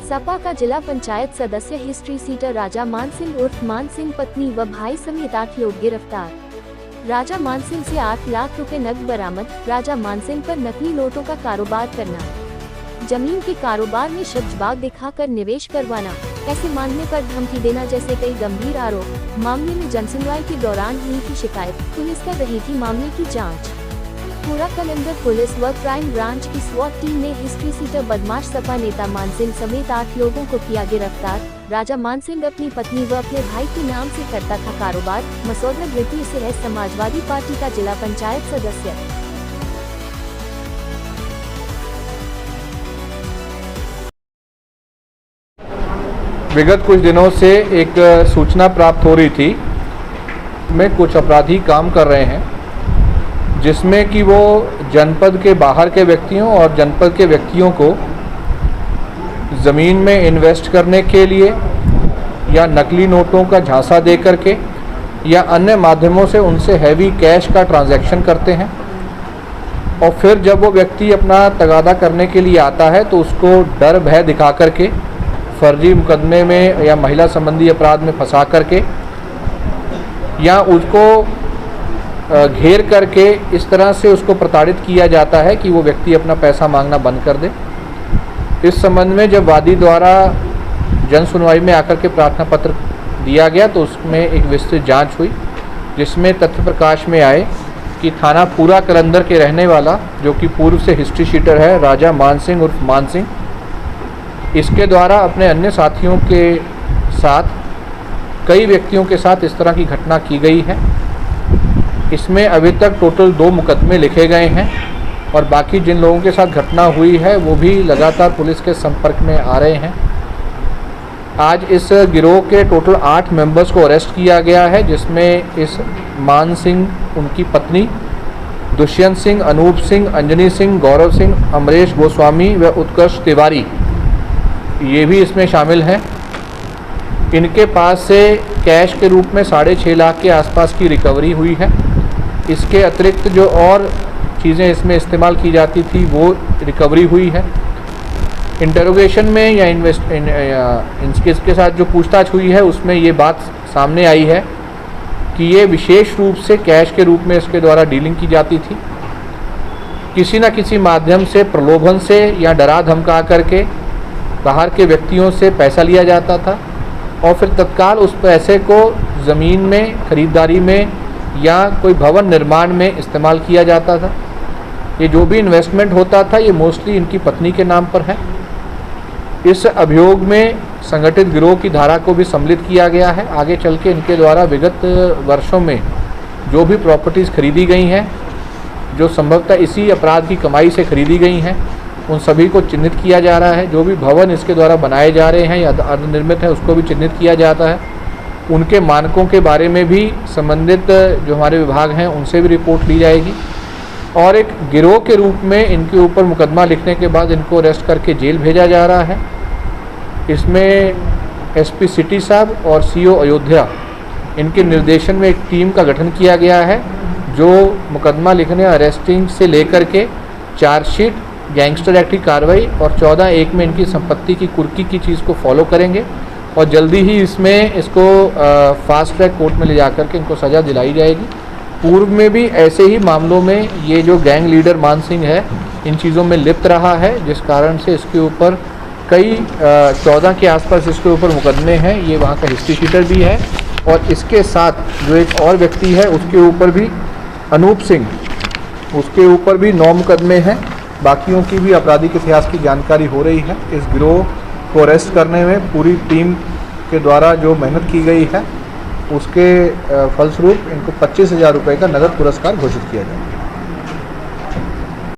सपा का जिला पंचायत सदस्य हिस्ट्री सीटर राजा मान सिंह उर्फ मान सिंह पत्नी व भाई समेत 8 लोग गिरफ्तार। राजा मान सिंह से 8 लाख रुपए नकद बरामद। राजा मान सिंह पर नकली नोटों का कारोबार करना, जमीन के कारोबार में शब्दबाग दिखाकर निवेश करवाना, ऐसे मांगने पर धमकी देना जैसे कई गंभीर आरोप। मामले में जनसुनवाई के दौरान हुई थी शिकायत। पुलिस कर रही थी मामले की जांच। पूरा कलंदर पुलिस व क्राइम ब्रांच की स्वाट टीम ने हिस्ट्री सीटर बदमाश सपा नेता मान सिंह समेत 8 लोगों को किया गिरफ्तार। राजा मान सिंह अपनी पत्नी व अपने भाई के नाम से करता था कारोबार। मसौदा गिरती से है समाजवादी पार्टी का जिला पंचायत सदस्य। विगत कुछ दिनों से एक सूचना प्राप्त हो रही थी में कुछ अपराधी काम कर रहे हैं, जिसमें कि वो जनपद के बाहर के व्यक्तियों और जनपद के व्यक्तियों को ज़मीन में इन्वेस्ट करने के लिए या नकली नोटों का झांसा दे करके या अन्य माध्यमों से उनसे हैवी कैश का ट्रांजैक्शन करते हैं। और फिर जब वो व्यक्ति अपना तगादा करने के लिए आता है तो उसको डर भय दिखा करके फर्जी मुकदमे में या महिला संबंधी अपराध में फंसा करके या उसको घेर करके इस तरह से उसको प्रताड़ित किया जाता है कि वो व्यक्ति अपना पैसा मांगना बंद कर दे। इस संबंध में जब वादी द्वारा जन सुनवाई में आकर के प्रार्थना पत्र दिया गया तो उसमें एक विस्तृत जांच हुई, जिसमें तथ्य प्रकाश में आए कि थाना पूरा कलंदर के रहने वाला, जो कि पूर्व से हिस्ट्री शीटर है, राजा मान सिंह उर्फ मान सिंह, इसके द्वारा अपने अन्य साथियों के साथ कई व्यक्तियों के साथ इस तरह की घटना की गई है। इसमें अभी तक टोटल 2 मुकदमे लिखे गए हैं और बाकी जिन लोगों के साथ घटना हुई है वो भी लगातार पुलिस के संपर्क में आ रहे हैं। आज इस गिरोह के टोटल 8 मेंबर्स को अरेस्ट किया गया है, जिसमें इस मान सिंह, उनकी पत्नी दुष्यंत सिंह, अनूप सिंह, अंजनी सिंह, गौरव सिंह, अमरेश गोस्वामी व उत्कर्ष तिवारी, ये भी इसमें शामिल हैं। इनके पास से कैश के रूप में 6.5 लाख के आसपास की रिकवरी हुई है। इसके अतिरिक्त जो और चीज़ें इसमें इस्तेमाल की जाती थी वो रिकवरी हुई है। इंटरोगेशन में या इसके साथ जो पूछताछ हुई है उसमें ये बात सामने आई है कि ये विशेष रूप से कैश के रूप में इसके द्वारा डीलिंग की जाती थी। किसी न किसी माध्यम से प्रलोभन से या डरा धमका करके बाहर के व्यक्तियों से पैसा लिया जाता था और फिर तत्काल उस पैसे को ज़मीन में खरीदारी में या कोई भवन निर्माण में इस्तेमाल किया जाता था। ये जो भी इन्वेस्टमेंट होता था ये मोस्टली इनकी पत्नी के नाम पर है। इस अभियोग में संगठित गिरोह की धारा को भी सम्मिलित किया गया है। आगे चल के इनके द्वारा विगत वर्षों में जो भी प्रॉपर्टीज़ खरीदी गई हैं, जो संभवतः इसी अपराध की कमाई से खरीदी गई हैं, उन सभी को चिन्हित किया जा रहा है। जो भी भवन इसके द्वारा बनाए जा रहे हैं या अर्धनिर्मित है उसको भी चिन्हित किया जाता है। उनके मानकों के बारे में भी संबंधित जो हमारे विभाग हैं उनसे भी रिपोर्ट ली जाएगी और एक गिरोह के रूप में इनके ऊपर मुकदमा लिखने के बाद इनको अरेस्ट करके जेल भेजा जा रहा है। इसमें एसपी सिटी साहब और सीओ अयोध्या, इनके निर्देशन में एक टीम का गठन किया गया है जो मुकदमा लिखने, अरेस्टिंग से लेकर के चार्जशीट, गैंगस्टर एक्ट की कार्रवाई और 14(1) में इनकी संपत्ति की कुर्की की चीज़ को फॉलो करेंगे और जल्दी ही इसमें इसको फास्ट ट्रैक कोर्ट में ले जाकर के इनको सज़ा दिलाई जाएगी। पूर्व में भी ऐसे ही मामलों में ये जो गैंग लीडर मान सिंह है इन चीज़ों में लिप्त रहा है, जिस कारण से इसके ऊपर कई 14 के आसपास इसके ऊपर मुकदमे हैं। ये वहाँ का हिस्ट्री शीटर भी है और इसके साथ जो एक और व्यक्ति है उसके ऊपर भी, अनूप सिंह, उसके ऊपर भी 9 मुकदमे हैं। बाकियों की भी आपराधिक इतिहास की जानकारी हो रही है। इस गिरोह को अरेस्ट करने में पूरी टीम के द्वारा जो मेहनत की गई है उसके फलस्वरूप इनको 25,000 रुपये का नगद पुरस्कार घोषित किया जाएगा।